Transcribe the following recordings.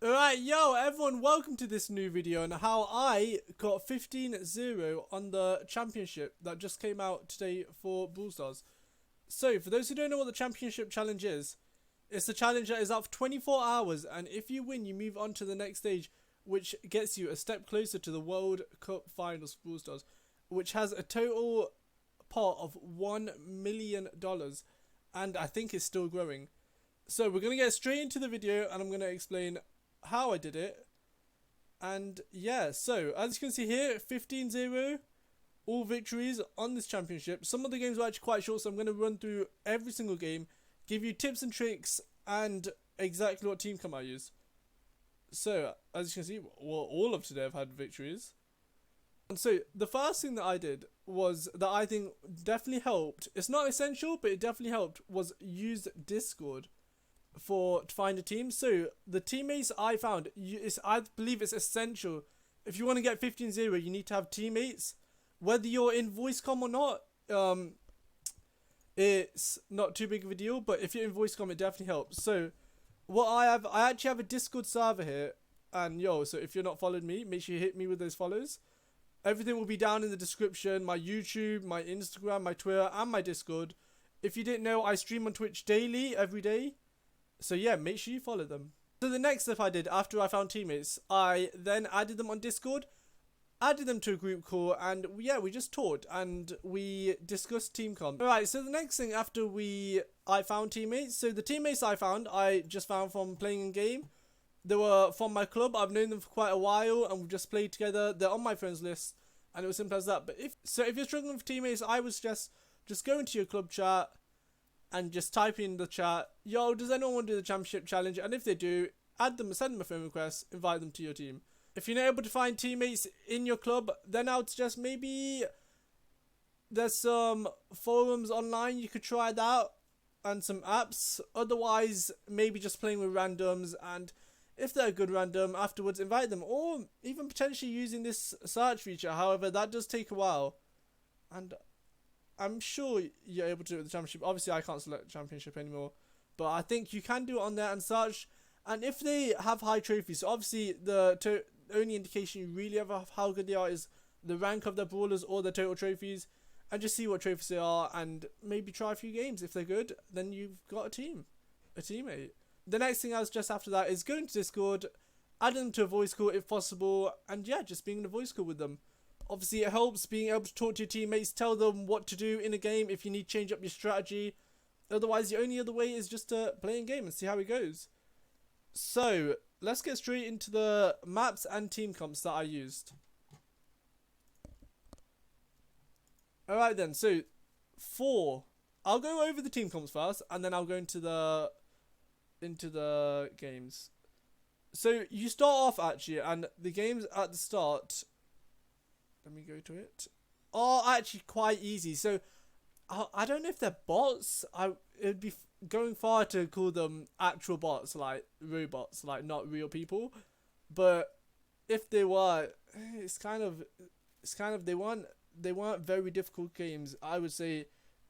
Alright, yo, everyone, welcome to this new video on how I got 15-0 on the championship that just came out today for Brawl Stars. So, for those who don't know what the championship challenge is, it's the challenge that is up for 24 hours, and if you win, you move on to the next stage, which gets you a step closer to the World Cup Finals for Brawl Stars, which has a total pot of $1 million, and I think it's still growing. So, we're going to get straight into the video, and I'm going to explain how I did it. And yeah, so as you can see here, 15-0, all victories on this championship. Some of the games were actually quite short, so I'm going to run through every single game, give you tips and tricks, and exactly what team comp I use. So as you can see, well, all of today I've had victories. And so the first thing that I did was that I think definitely helped. It's not essential, but it definitely helped, was use Discord to find a team. So the teammates I found, I believe it's essential. If you want to get 15-0, you need to have teammates. Whether you're in voice com or not, it's not too big of a deal. But if you're in voice com, it definitely helps. So what I actually have a Discord server here. And yo, so if you're not following me, make sure you hit me with those follows. Everything will be down in the description. My YouTube, my Instagram, my Twitter, and my Discord. If you didn't know, I stream on Twitch daily, every day. So yeah, make sure you follow them. So the next step I did after I found teammates, I then added them on Discord, added them to a group call, and yeah, we just talked and we discussed team comp. Alright, so the next thing after I found teammates, so the teammates I just found from playing in game. They were from my club. I've known them for quite a while and we've just played together. They're on my friends list and it was simple as that. But if you're struggling for teammates, I would suggest just go into your club chat and just type in the chat, yo, does anyone want to do the championship challenge? And if they do, add them, send them a friend request, invite them to your team. If you're not able to find teammates in your club, then I would suggest maybe there's some forums online, you could try that, and some apps. Otherwise, maybe just playing with randoms, and if they're a good random, afterwards invite them, or even potentially using this search feature. However, that does take a while, and I'm sure you're able to do it with the championship. Obviously, I can't select championship anymore, but I think you can do it on there and search. And if they have high trophies, so obviously the only indication you really have of how good they are is the rank of their brawlers or their total trophies, and just see what trophies they are, and maybe try a few games. If they're good, then you've got a teammate. The next thing I was just after that is going to Discord, adding them to a voice call if possible, and yeah, just being in a voice call with them. Obviously, it helps being able to talk to your teammates, tell them what to do in a game if you need to change up your strategy. Otherwise, the only other way is just to play a game and see how it goes. So, let's get straight into the maps and team comps that I used. Alright then, so I'll go over the team comps first, and then I'll go into the games. So, you start off actually, and the games at the start, let me go to it, are actually quite easy. So I don't know if they're bots. It'd be going far to call them actual bots, like robots, like not real people. But if they were, it's kind of they weren't very difficult games. I would say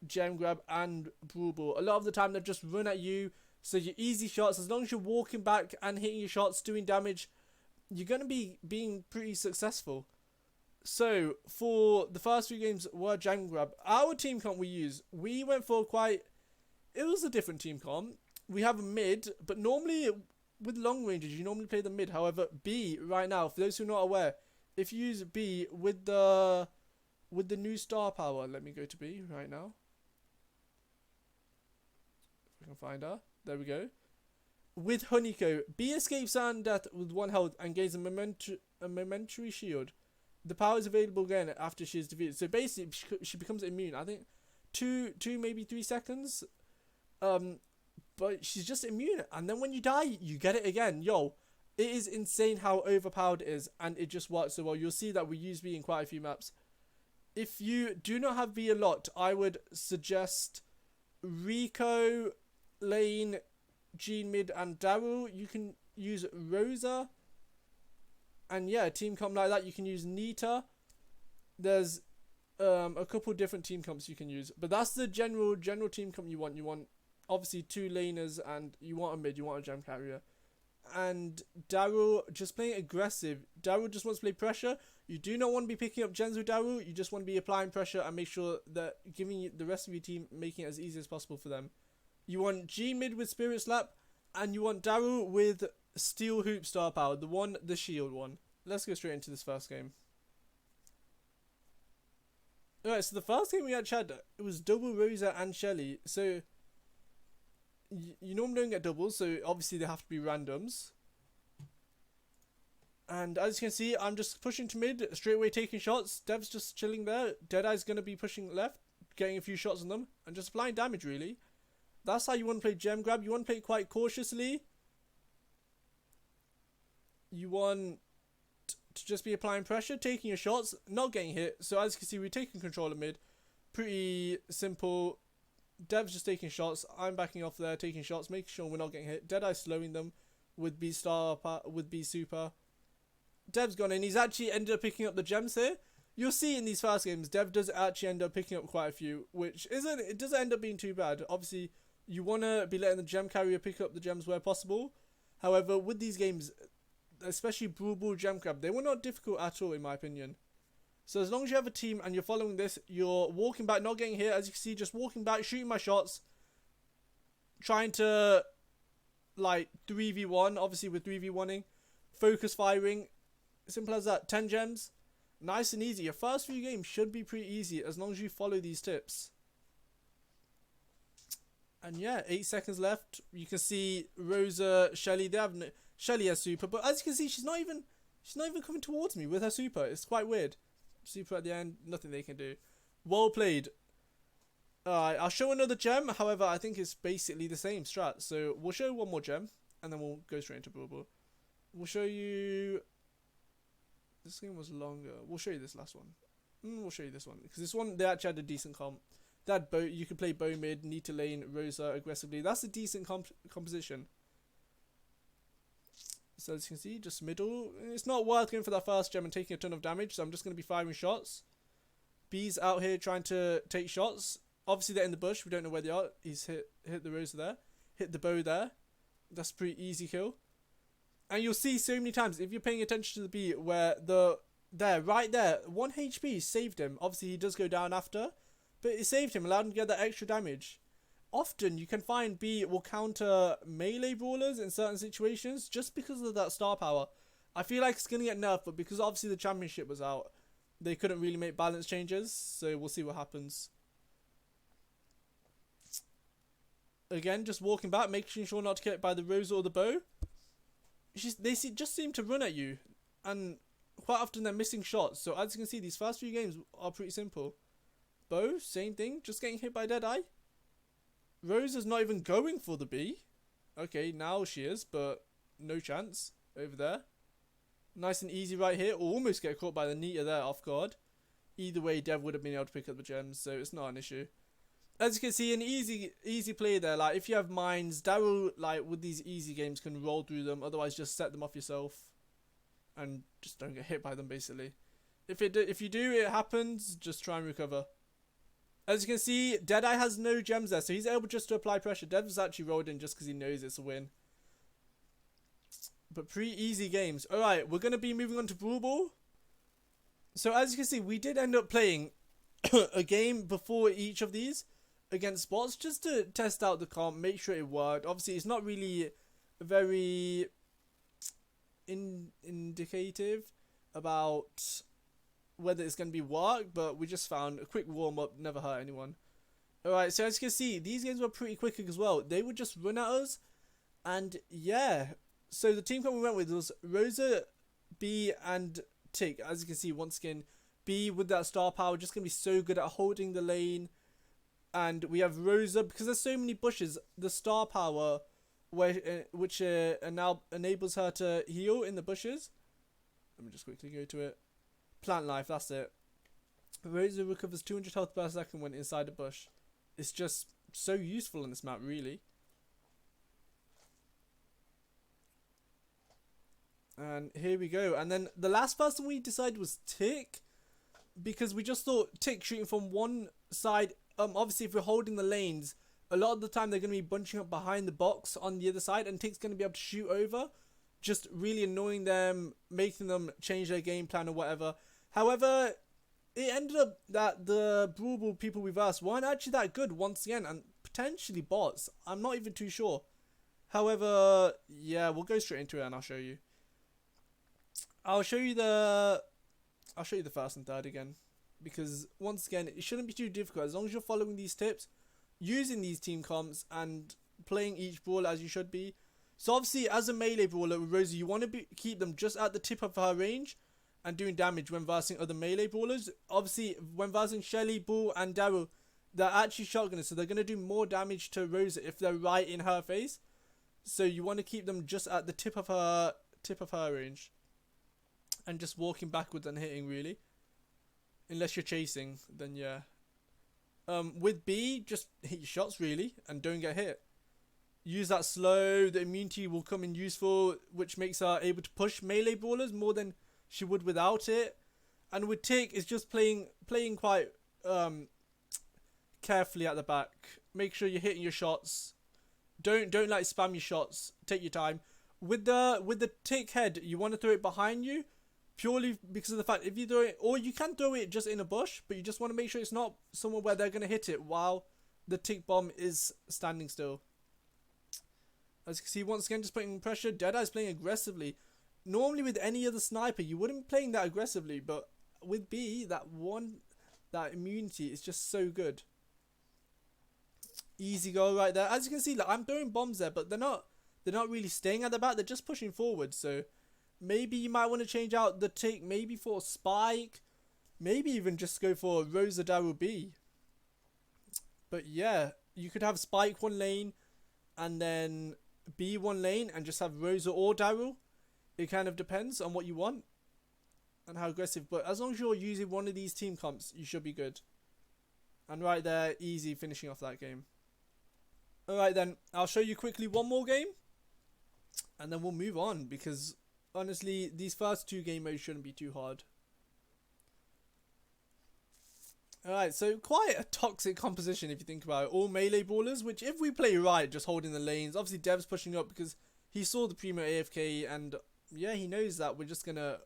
Gem Grab and Brawl Ball. A lot of the time they just run at you. So your easy shots, as long as you're walking back and hitting your shots, doing damage, you're gonna be being pretty successful. So, for the first few games were Jam Grab. Our team comp we went for it was a different team comp. We have a mid, but normally with long ranges, you normally play the mid. However, B right now, for those who are not aware, if you use B with the new star power, let me go to B right now. If we can find her. There we go. With Honeyco, B escapes certain death with 1 health and gains a momentary shield. The power is available again after she is defeated. So basically, she becomes immune. I think 2 maybe 3 seconds. But she's just immune. And then when you die, you get it again. Yo, it is insane how overpowered it is. And it just works so well. You'll see that we use V in quite a few maps. If you do not have V a lot, I would suggest Rico, Lane, Gene Mid, and Daryl. You can use Rosa. And yeah, team comp like that, you can use Nita. There's a couple different team comps you can use, but that's the general team comp you want. You want obviously 2 laners, and you want a mid, you want a gem carrier, and Daryl just playing aggressive. Daryl just wants to play pressure. You do not want to be picking up gens with Daryl. You just want to be applying pressure and make sure that giving the rest of your team, making it as easy as possible for them. You want G mid with Spirit Slap, and you want Daryl with Steel Hoop Star Power, the shield one. Let's go straight into this first game. Alright, so the first game we actually had, it was double Rosa and Shelly. So you normally don't get doubles, so obviously they have to be randoms. And as you can see, I'm just pushing to mid, straight away taking shots. Dev's just chilling there. Deadeye's going to be pushing left, getting a few shots on them, and just applying damage, really. That's how you want to play gem grab. You want to play it quite cautiously. You want to just be applying pressure, taking your shots, not getting hit. So as you can see, we're taking control of mid. Pretty simple. Dev's just taking shots. I'm backing off there, taking shots, making sure we're not getting hit. Deadeye slowing them with B star, with B super. Dev's gone in. He's actually ended up picking up the gems here. You'll see in these first games, Dev does actually end up picking up quite a few, which it doesn't end up being too bad. Obviously, you want to be letting the gem carrier pick up the gems where possible. However, with these games, especially Brawl gem grab, they were not difficult at all in my opinion. So as long as you have a team and you're following this, you're walking back, not getting hit. As you can see, just walking back, shooting my shots, trying to like 3v1, obviously with 3v1ing, focus firing, simple as that. 10 gems, nice and easy. Your first few games should be pretty easy as long as you follow these tips. And yeah, 8 seconds left. You can see Rosa, Shelly. Shelly has super, but as you can see, she's not even coming towards me with her super. It's quite weird. Super at the end, nothing they can do. Well played. Alright, I'll show another gem. However, I think it's basically the same strat. So we'll show one more gem, and then we'll go straight into Brawl. We'll show you. This game was longer. We'll show you this last one. We'll show you this one because this one they actually had a decent comp. That bow, you could play bow mid, Nita lane, Rosa aggressively. That's a decent composition. So as you can see, just middle. It's not worth going for that first gem and taking a ton of damage, so I'm just going to be firing shots. B's out here trying to take shots. Obviously they're in the bush, we don't know where they are. He's hit the Rosa there. Hit the bow there. That's a pretty easy kill. And you'll see so many times, if you're paying attention to the B, where right there, 1 HP saved him. Obviously he does go down after, but it saved him, allowed him to get that extra damage. Often you can find B will counter melee brawlers in certain situations just because of that star power. I feel like it's going to get nerfed, but because obviously the championship was out, they couldn't really make balance changes, so we'll see what happens. Again, just walking back, making sure not to get hit by the Rosa or the bow. Just seem to run at you, and quite often they're missing shots. So as you can see, these first few games are pretty simple. Bow, same thing, just getting hit by Deadeye. Rosa's not even going for the B. Okay, now she is, but no chance over there. Nice and easy right here. Almost get caught by the Nita there off guard. Either way, Dev would have been able to pick up the gems, so it's not an issue. As you can see, an easy play there. Like if you have mines, Daryl like with these easy games can roll through them. Otherwise, just set them off yourself, and just don't get hit by them. Basically, if you do, it happens. Just try and recover. As you can see, Deadeye has no gems there, so he's able just to apply pressure. Dev's actually rolled in just because he knows it's a win. But pretty easy games. Alright, we're going to be moving on to Brawl. So as you can see, we did end up playing a game before each of these against bots just to test out the comp, make sure it worked. Obviously, it's not really very indicative about whether it's going to be work, but we just found a quick warm-up, never hurt anyone. Alright, so as you can see, these games were pretty quick as well. They would just run at us, and yeah. So the team comp we went with was Rosa, B, and Tick. As you can see, once again, B with that star power, just going to be so good at holding the lane. And we have Rosa, because there's so many bushes, the star power, which now enables her to heal in the bushes. Let me just quickly go to it. Plant life, that's it. Rosa recovers 200 health per second when inside a bush. It's just so useful on this map, really. And here we go. And then the last person we decided was Tick, because we just thought Tick shooting from one side. Obviously, if we're holding the lanes, a lot of the time they're going to be bunching up behind the box on the other side, and Tick's going to be able to shoot over. just really annoying them, making them change their game plan or whatever. However, it ended up that the Brawl people we versed weren't actually that good once again, and potentially bots. I'm not even too sure. However, yeah, we'll go straight into it and I'll show you. I'll show you the first and third again, because once again, it shouldn't be too difficult as long as you're following these tips, using these team comps, and playing each brawler as you should be. So obviously, as a melee brawler with Rosie, you want to keep them just at the tip of her range and doing damage when versing other melee brawlers. Obviously, when versing Shelly, Bull, and Daryl, they're actually shotgunners, so they're going to do more damage to Rosa if they're right in her face. So you want to keep them just at the tip of her range, and just walking backwards and hitting, really. Unless you're chasing, then yeah. With B, just hit your shots really and don't get hit. Use that slow. The immunity will come in useful, which makes her able to push melee brawlers more than she would without it. And with Tick, it's just playing quite carefully at the back. Make sure you're hitting your shots. Don't like spam your shots. Take your time. With the Tick head, you want to throw it behind you, purely because of the fact if you throw it, or you can throw it just in a bush, but you just want to make sure it's not somewhere where they're going to hit it while the Tick bomb is standing still. As you can see, once again, just putting pressure. Deadeye's playing aggressively. Normally with any other sniper, you wouldn't be playing that aggressively, but with B, that immunity is just so good. Easy goal right there. As you can see, like, I'm throwing bombs there, but they're not really staying at the back. They're just pushing forward. So maybe you might want to change out the Tick, maybe for Spike, maybe even just go for Rosa Daryl B. But yeah, you could have Spike one lane and then B one lane and just have Rosa or Daryl. It kind of depends on what you want and how aggressive. But as long as you're using one of these team comps, you should be good. And right there, easy finishing off that game. Alright then, I'll show you quickly one more game. And then we'll move on, because honestly, these first two game modes shouldn't be too hard. Alright, so quite a toxic composition if you think about it. All melee brawlers, which if we play right, just holding the lanes. Obviously, Dev's pushing up because he saw the Primo AFK, and yeah, he knows that we're just gonna...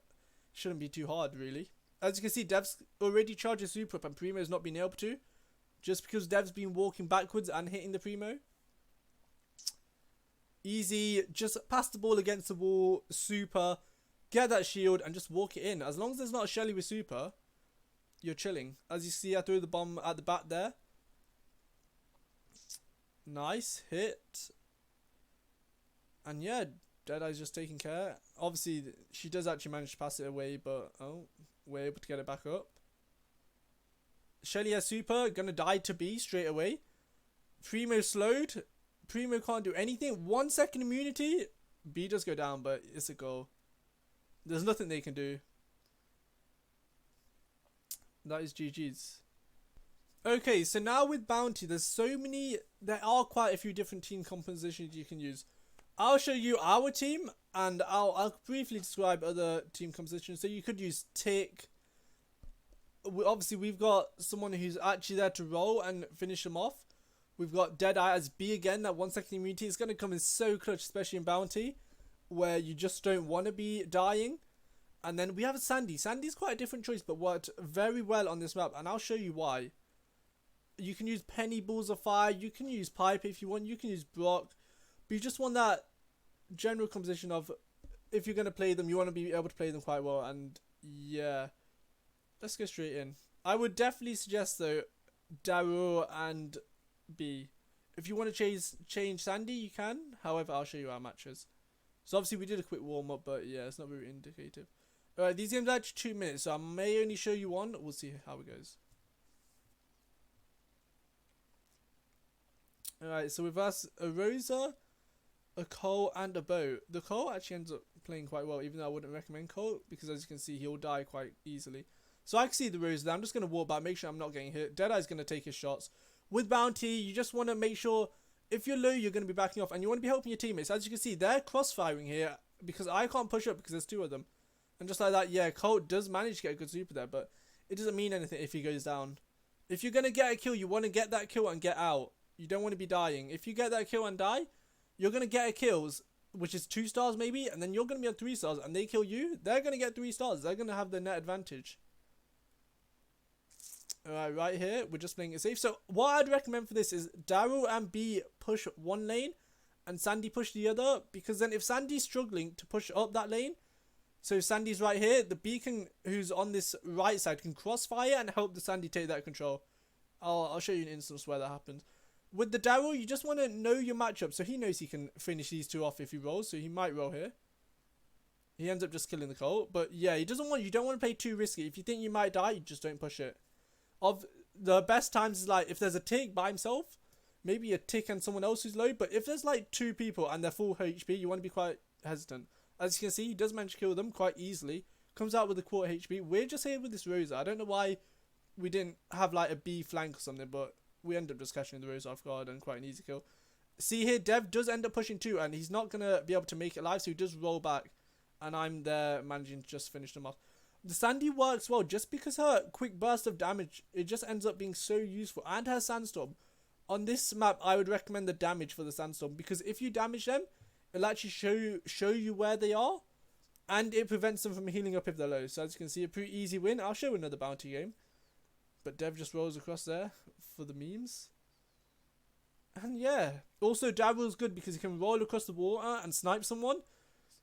Shouldn't be too hard, really. As you can see, Dev's already charged his super up, and Primo's not been able to. Just because Dev's been walking backwards and hitting the Primo. Easy, just pass the ball against the wall, super, get that shield, and just walk it in. As long as there's not a Shelly with super, you're chilling. As you see, I threw the bomb at the back there. Nice hit. And yeah, Deadeye's just taking care. Obviously, she does actually manage to pass it away, but oh, we're able to get it back up. Shelly has super, gonna die to B straight away. Primo slowed. Primo can't do anything. 1 second immunity. B does go down, but it's a goal. There's nothing they can do. That is GG's. Okay, so now with Bounty, there are quite a few different team compositions you can use. I'll show you our team, and I'll briefly describe other team compositions. So you could use Tick. Obviously, we've got someone who's actually there to roll and finish them off. We've got Deadeye as B again. That 1 second immunity is going to come in so clutch, especially in Bounty, where you just don't want to be dying. And then we have Sandy. Sandy's quite a different choice, but worked very well on this map, and I'll show you why. You can use Penny Balls of Fire. You can use Pipe if you want. You can use Brock. But you just want that general composition of, if you're going to play them, you want to be able to play them quite well. And yeah, let's go straight in. I would definitely suggest, though, Daryl and B. If you want to change Sandy, you can. However, I'll show you our matches. So obviously we did a quick warm-up, but yeah, it's not very indicative. Alright, these games are actually 2 minutes, so I may only show you one. We'll see how it goes. Alright, so with us, a Rosa, a Cole, and a Bo. The Cole actually ends up playing quite well, even though I wouldn't recommend Cole, because as you can see, he'll die quite easily. So I can see the Rosa there. I'm just going to walk back, make sure I'm not getting hit. Deadeye's going to take his shots. With Bounty, you just want to make sure, if you're low, you're going to be backing off, and you want to be helping your teammates. As you can see, they're cross-firing here, because I can't push up because there's 2 of them. And just like that, yeah, Colt does manage to get a good super there, but it doesn't mean anything if he goes down. If you're going to get a kill, you want to get that kill and get out. You don't want to be dying. If you get that kill and die, you're going to get a kills, which is 2 stars maybe, and then you're going to be on 3 stars, and they kill you, they're going to get 3 stars. They're going to have the net advantage. Alright, right here, we're just playing it safe. So what I'd recommend for this is Daryl and B push one lane, and Sandy push the other, because then if Sandy's struggling to push up that lane, so Sandy's right here, the beacon who's on this right side can crossfire and help the Sandy take that control. I'll show you an instance where that happens. With the Daryl, you just want to know your matchup, so he knows he can finish these 2 off if he rolls, so he might roll here. He ends up just killing the Colt, but yeah, you don't want to play too risky. If you think you might die, you just don't push it. Of the best times is like if there's a tick by himself, maybe a tick and someone else who's low, but if there's like 2 people and they're full HP, you want to be quite hesitant. As you can see, he does manage to kill them quite easily. Comes out with a quarter HP. We're just here with this Rosa. I don't know why we didn't have like a B flank or something, but we end up just catching the Rosa off guard and quite an easy kill. See here, Dev does end up pushing 2, and he's not going to be able to make it live, so he does roll back. And I'm there managing to just finish them off. The Sandy works well just because her quick burst of damage, it just ends up being so useful. And her Sandstorm. On this map, I would recommend the damage for the Sandstorm, because if you damage them, it'll actually show you where they are, and it prevents them from healing up if they're low. So as you can see, a pretty easy win. I'll show another bounty game, but Dev just rolls across there for the memes. And yeah, also Daryl's good because he can roll across the water and snipe someone.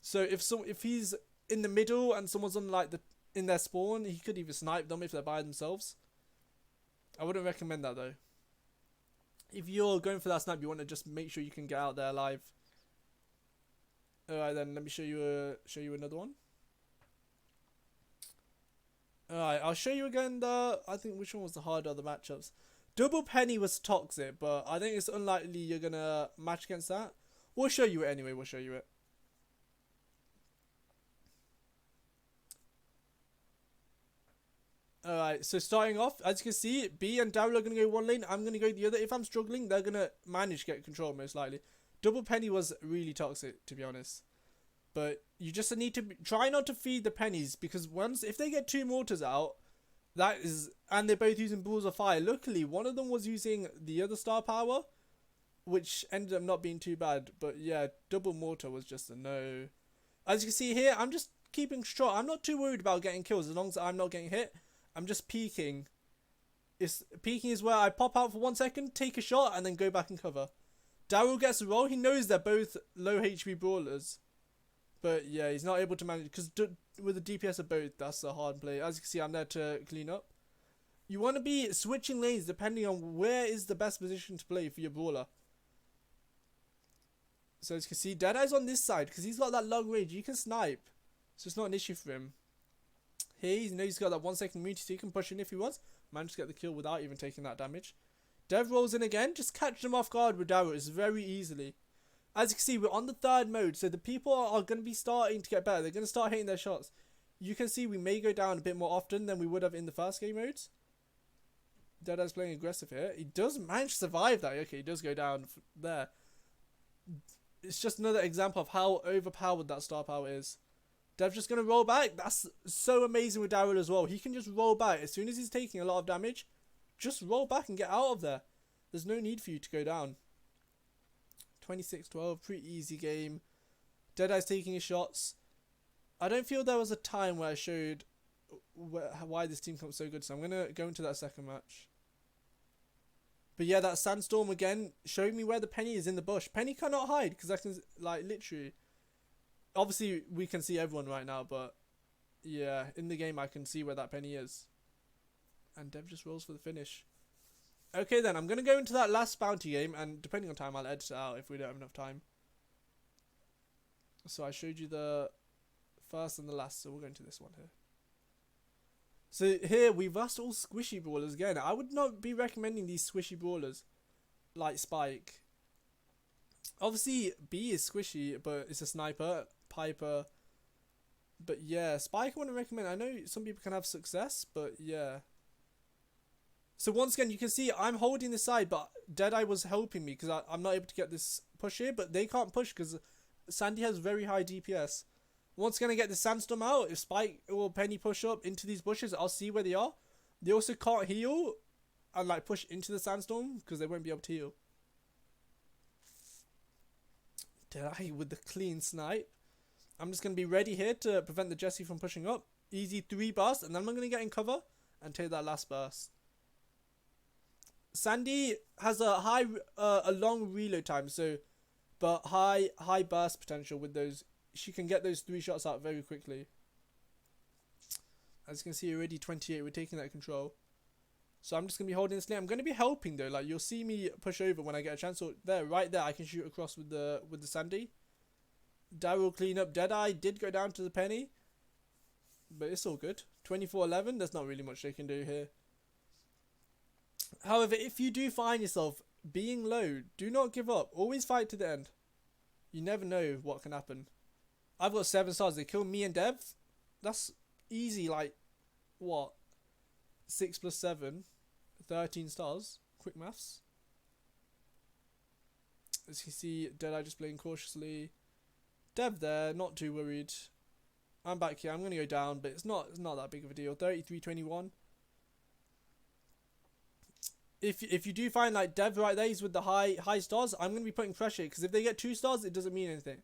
So if he's in the middle and someone's on like in their spawn, he could even snipe them if they're by themselves. I wouldn't recommend that though. If you're going for that snipe, you want to just make sure you can get out there alive. Alright then, let me show you another one. Alright, I'll show you again I think which one was the harder of the matchups. Double Penny was toxic, but I think it's unlikely you're gonna match against that. We'll show you it anyway, we'll show you it. Alright, so starting off, as you can see, B and Daryl are going to go one lane, I'm going to go the other. If I'm struggling, they're going to manage to get control most likely. Double Penny was really toxic, to be honest. But you just need to try not to feed the pennies, because if they get 2 mortars out, and they're both using balls of fire. Luckily, one of them was using the other star power, which ended up not being too bad. But yeah, double mortar was just a no. As you can see here, I'm just keeping strong. I'm not too worried about getting kills as long as I'm not getting hit. I'm just peeking. Peeking is where I pop out for 1 second, take a shot, and then go back and cover. Daryl gets a roll. He knows they're both low HP brawlers. But yeah, he's not able to manage, because with the DPS of both, that's a hard play. As you can see, I'm there to clean up. You want to be switching lanes depending on where is the best position to play for your brawler. So as you can see, Deadeye's on this side, because he's got that long range. You can snipe, so it's not an issue for him. Here, you know, he's got that 1 second immunity, so he can push in if he wants. Managed to get the kill without even taking that damage. Dev rolls in again. Just catch them off guard with Daryl very easily. As you can see, we're on the 3rd mode, so the people are going to be starting to get better. They're going to start hitting their shots. You can see we may go down a bit more often than we would have in the first game modes. Deadeye's playing aggressive here. He does manage to survive that. Okay, he does go down there. It's just another example of how overpowered that star power is. Dev's just going to roll back. That's so amazing with Daryl as well. He can just roll back. As soon as he's taking a lot of damage, just roll back and get out of there. There's no need for you to go down. 26-12, pretty easy game. Deadeye's taking his shots. I don't feel there was a time where I showed why this team comes so good, so I'm going to go into that second match. But yeah, that Sandstorm again showed me where the Penny is in the bush. Penny cannot hide, because I can, like, literally... Obviously, we can see everyone right now, but yeah, in the game I can see where that Penny is. And Dev just rolls for the finish. Okay then, I'm going to go into that last bounty game, and depending on time, I'll edit it out if we don't have enough time. So I showed you the first and the last, so we'll go into this one here. So here, we've asked all squishy brawlers again. I would not be recommending these squishy brawlers, like Spike. Obviously, B is squishy, but it's a sniper, Piper. But yeah, Spike I wouldn't recommend. I know some people can have success, but yeah. So once again, you can see I'm holding this side, but Deadeye was helping me because I'm not able to get this push here, but they can't push because Sandy has very high DPS. Once again, I get the Sandstorm out. If Spike or Penny push up into these bushes, I'll see where they are. They also can't heal and like push into the Sandstorm because they won't be able to heal. Deadeye with the clean snipe. I'm just going to be ready here to prevent the Jessie from pushing up. Easy 3 bursts, and then I'm going to get in cover and take that last burst. Sandy has a long reload time, but high burst potential with those. She can get those 3 shots out very quickly. As you can see, already 28. We're taking that control. So I'm just gonna be holding this lane. I'm gonna be helping though. Like, you'll see me push over when I get a chance. So there, right there, I can shoot across with the Sandy. Daryl clean up. Deadeye did go down to the penny, but it's all good. 24-11. There's not really much they can do here. However, if you do find yourself being low, do not give up. Always fight to the end. You never know what can happen. I've got 7 stars. They killed me and Dev. That's easy. Like, what? 6 plus 7. 13 stars. Quick maths. As you see, Deadeye just playing cautiously. Dev there, not too worried. I'm back here. I'm going to go down, but it's not that big of a deal. 33-21. If you do find like Dev right there, he's with the high stars, I'm going to be putting pressure, because if they get 2 stars, it doesn't mean anything.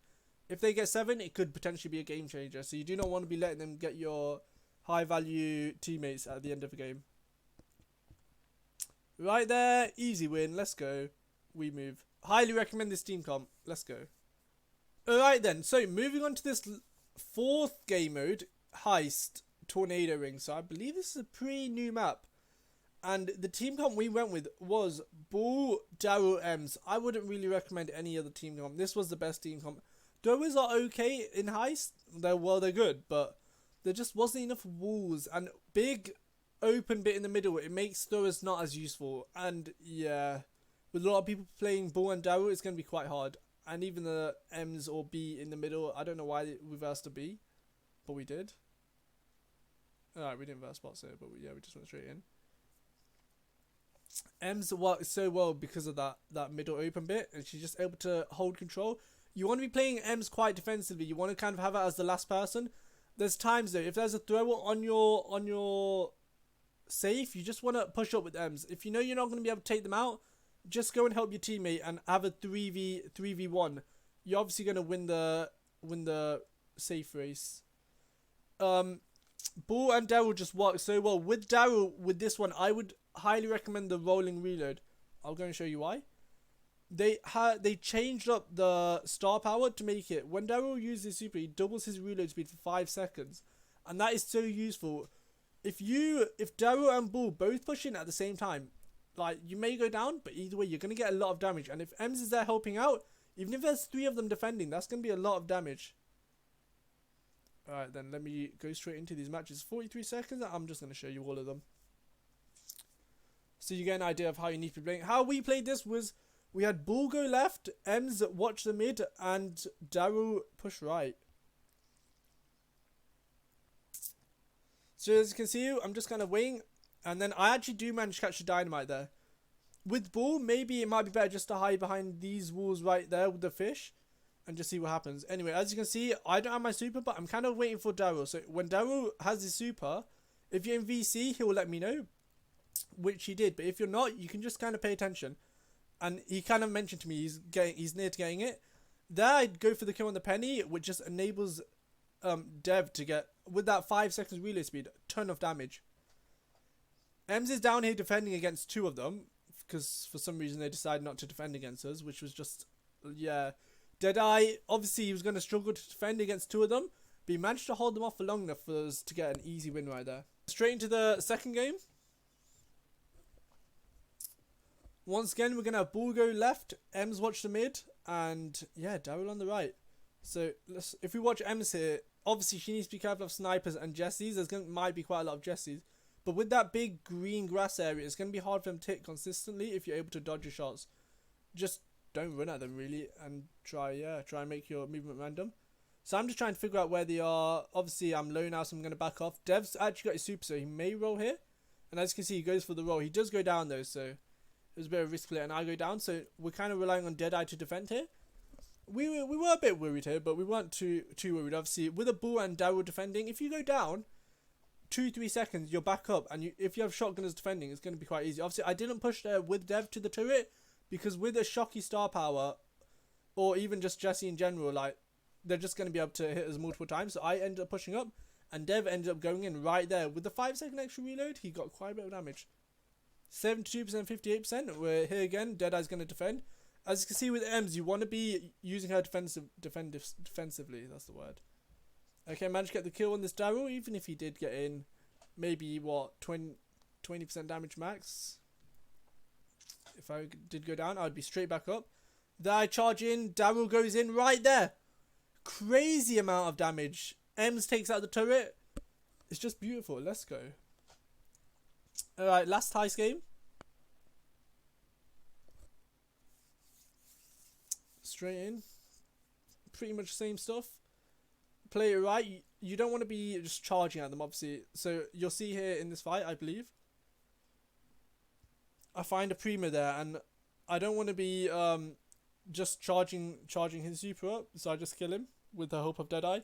If they get 7, it could potentially be a game changer. So you do not want to be letting them get your high value teammates at the end of the game. Right there, easy win. Let's go. We move. Highly recommend this team comp. Let's go. Alright then, so moving on to this 4th game mode, Heist Tornado Ring. So I believe this is a pretty new map. And the team comp we went with was Brawl, Daryl, Ems. I wouldn't really recommend any other team comp. This was the best team comp. Throwers are okay in Heist. They're good, but there just wasn't enough walls. And big open bit in the middle, it makes throwers not as useful. And yeah, with a lot of people playing Brawl and Daryl, it's going to be quite hard. And even the M's or B in the middle, I don't know why they reversed to B, but we did. Alright, we didn't reverse spots here, but we just went straight in. M's worked so well because of that middle open bit, and she's just able to hold control. You want to be playing M's quite defensively. You want to kind of have it as the last person. There's times though, if there's a thrower on your safe, you just want to push up with M's. If you know you're not going to be able to take them out, just go and help your teammate and have a 3v1. You're obviously going to win the safe race. Brawl and Daryl just work so well. With Daryl, with this one, I would highly recommend the rolling reload. I'll go and show you why. They changed up the star power to make it, when Daryl uses super, he doubles his reload speed for 5 seconds, and that is so useful. If Daryl and Brawl both push in at the same time, like, you may go down, but either way you're going to get a lot of damage. And if Ems is there helping out, even if there's 3 of them defending, that's going to be a lot of damage. Alright then, let me go straight into these matches. 43 seconds, I'm just going to show you all of them, so you get an idea of how you need to be playing. How we played this was, we had Brawl go left, Ems watch the mid, and Daryl push right. So as you can see, I'm just kind of waiting, and then I actually do manage to catch the dynamite there. With Brawl, maybe it might be better just to hide behind these walls right there with the fish, and just see what happens. Anyway, as you can see, I don't have my super, but I'm kind of waiting for Daryl. So when Daryl has his super, if you're in VC, he will let me know, which he did. But if you're not, you can just kind of pay attention. And he kind of mentioned to me he's near to getting it. There, I'd go for the kill on the penny, which just enables Dev to get, with that 5 seconds reload speed, a ton of damage. Ems is down here defending against 2 of them, because for some reason they decided not to defend against us, which was just, yeah. Deadeye, obviously he was going to struggle to defend against 2 of them, but he managed to hold them off for long enough for us to get an easy win right there. Straight into the second game. Once again, we're going to have Brawl go left, Ems watch the mid, and yeah, Daryl on the right. So if we watch Ems here, obviously she needs to be careful of snipers and Jessies. Might be quite a lot of Jessies. But with that big green grass area, it's going to be hard for them to hit consistently if you're able to dodge your shots. Just don't run at them really, and try and make your movement random. So I'm just trying to figure out where they are. Obviously I'm low now, so I'm going to back off. Dev's actually got his super, so he may roll here. And as you can see, he goes for the roll. He does go down though, so it was a bit of a risk play, and I go down. So we're kind of relying on Deadeye to defend here. We were a bit worried here, but we weren't too worried. Obviously, with a Brawl and Daryl defending, if you go down 2-3 seconds, you're back up, and if you have shotgunners defending, it's going to be quite easy. Obviously, I didn't push with Dev to the turret, because with a shocky star power, or even just Jesse in general, like, they're just going to be able to hit us multiple times. So I ended up pushing up, and Dev ended up going in right there. With the 5-second extra reload, he got quite a bit of damage. 72%, 58%. We're here again. Deadeye's going to defend. As you can see with Ems, you want to be using her defensively. That's the word. Okay, managed to get the kill on this Daryl, even if he did get in maybe, what, 20% damage max. If I did go down, I'd be straight back up. Then I charge in. Daryl goes in right there. Crazy amount of damage. Ems takes out the turret. It's just beautiful. Let's go. Alright, last heist game. Straight in. Pretty much the same stuff. Play it right. You don't want to be just charging at them, obviously. So you'll see here in this fight, I believe, I find a Prima there, and I don't want to be just charging his super up, so I just kill him with the help of Deadeye.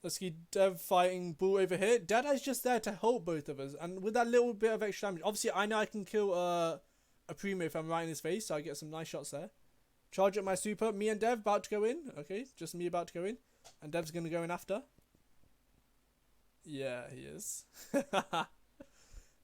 Let's see Dev fighting Bull over here. Deadeye's just there to help both of us, and with that little bit of extra damage, obviously I know I can kill a Primo if I'm right in his face, so I get some nice shots there. Charge up my super. Me and Dev about to go in. Okay, just me about to go in, and Dev's going to go in after. Yeah, he is.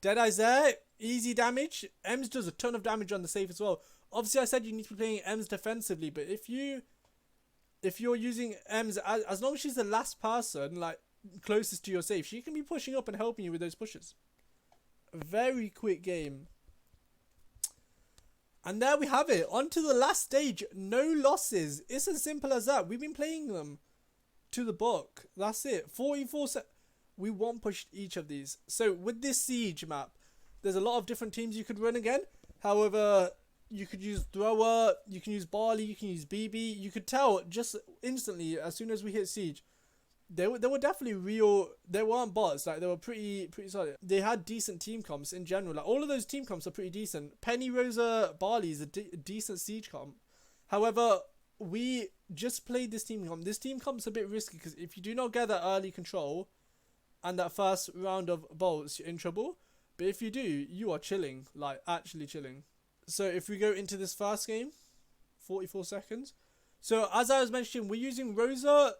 Deadeye's there. Easy damage. Ems does a ton of damage on the safe as well. Obviously, I said you need to be playing Ems defensively, but if you're using Ems, as long as she's the last person, like, closest to your safe, she can be pushing up and helping you with those pushes. A very quick game. And there we have it. On to the last stage. No losses. It's as simple as that. We've been playing them to the book. That's it. 44 seconds. We one pushed each of these. So with this siege map, there's a lot of different teams you could run again. However, you could use Thrower, you can use Barley, you can use BB. You could tell just instantly as soon as we hit siege, they were definitely real. They weren't bots. Like, they were pretty solid. They had decent team comps in general. Like, all of those team comps are pretty decent. Penny, Rosa, Barley is a decent siege comp. However, we just played this team comp. This team comp's a bit risky because if you do not get that early control and that first round of bolts, you're in trouble. But if you do, you are chilling. Like, actually chilling. So if we go into this first game, 44 seconds. So as I was mentioning, we're using Rosa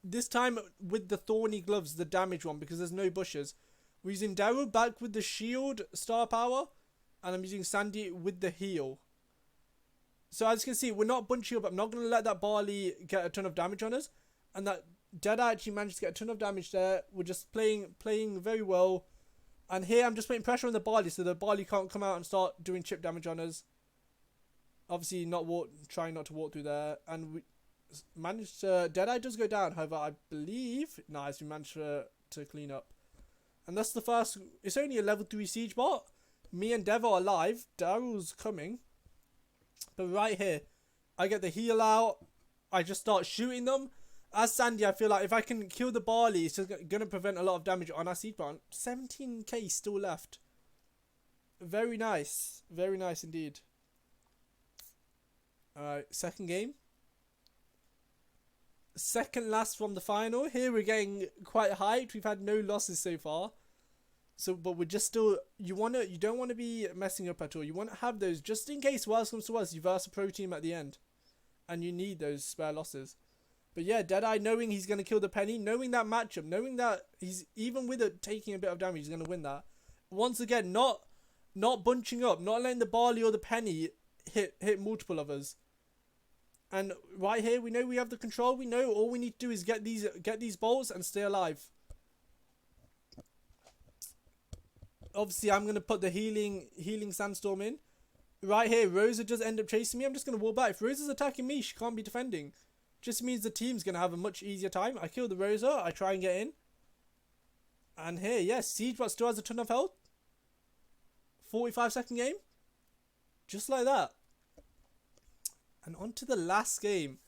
this time with the thorny gloves, the damage one, because there's no bushes. We're using Daryl back with the shield star power, and I'm using Sandy with the heal. So as you can see, we're not bunching up. I'm not going to let that Barley get a ton of damage on us, and that Deadeye actually managed to get a ton of damage there. We're just playing very well. And here I'm just putting pressure on the Barley so the Barley can't come out and start doing chip damage on us. Obviously trying not to walk through there. And we managed to... Deadeye does go down, however, I believe... Nice, we managed to clean up. And that's the first... It's only a level 3 siege bot. Me and Dev are alive. Daryl's coming. But right here, I get the heal out. I just start shooting them. As Sandy, I feel like if I can kill the Barley, it's just going to prevent a lot of damage on our siege bot. 17k still left. Very nice. Very nice indeed. Alright, second game. Second last from the final. Here we're getting quite hyped. We've had no losses so far. So, but we're just still... You don't want to be messing up at all. You want to have those just in case worse comes to worse. You verse a pro team at the end. And you need those spare losses. But yeah, Deadeye, knowing he's going to kill the Penny, knowing that matchup, knowing that he's, even with it taking a bit of damage, he's going to win that. Once again, not bunching up, not letting the Barley or the Penny hit multiple of us. And right here, we know we have the control. We know all we need to do is get these bolts and stay alive. Obviously, I'm going to put the healing sandstorm in. Right here, Rosa does end up chasing me. I'm just going to wall back. If Rosa's attacking me, she can't be defending. Just means the team's going to have a much easier time. I kill the Rosa. I try and get in. And here, yes, Siegebot still has a ton of health. 45-second game. Just like that. And on to the last game.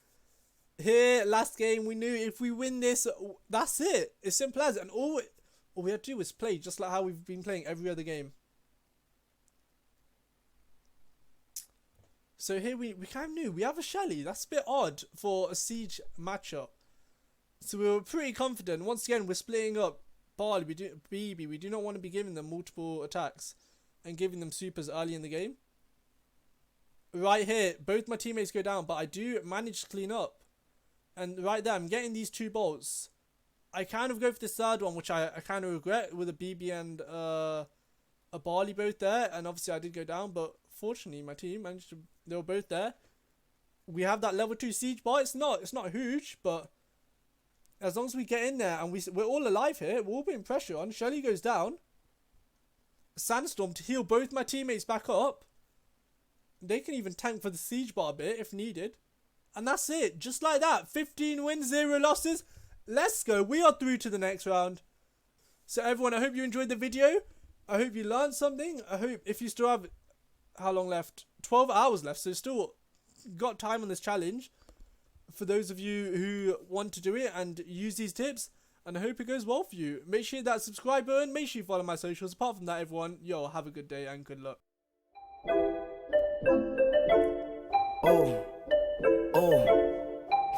Here, last game, we knew if we win this, that's it. It's simple as. And all we had to do was play just like how we've been playing every other game. So here we kind of knew we have a Shelly. That's a bit odd for a siege matchup. So we were pretty confident. Once again, we're splitting up Barley. BB. We do not want to be giving them multiple attacks and giving them supers early in the game. right here, both my teammates go down, but I do manage to clean up. And right there, I'm getting these 2 bolts. I kind of go for the third one, which I kind of regret, with a BB and a Barley both there. And obviously I did go down, but fortunately my team managed to, they were both there. We have that level 2 siege bar. It's not huge, but as long as we get in there and we're all alive here, we're all putting pressure on. Shelly goes down. Sandstorm to heal both my teammates back up. They can even tank for the siege bar bit if needed. And that's it. Just like that. 15 wins, 0 losses. Let's go. We are through to the next round. So everyone, I hope you enjoyed the video. I hope you learned something. I hope if you still have, how long left? 12 hours left. So still got time on this challenge. For those of you who want to do it and use these tips. And I hope it goes well for you. Make sure you hit that subscribe button. Make sure you follow my socials. Apart from that, everyone, yo, have a good day and good luck. Oh,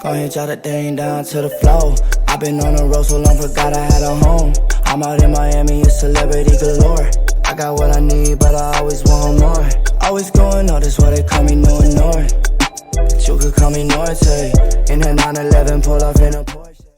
go ahead, jot that thing down to the floor. I've been on the road so long, forgot I had a home. I'm out in Miami, it's celebrity galore. I got what I need, but I always want more. Always going on, that's why they call me no ignore. But you could call me Norte. In a 911, pull off in a Porsche.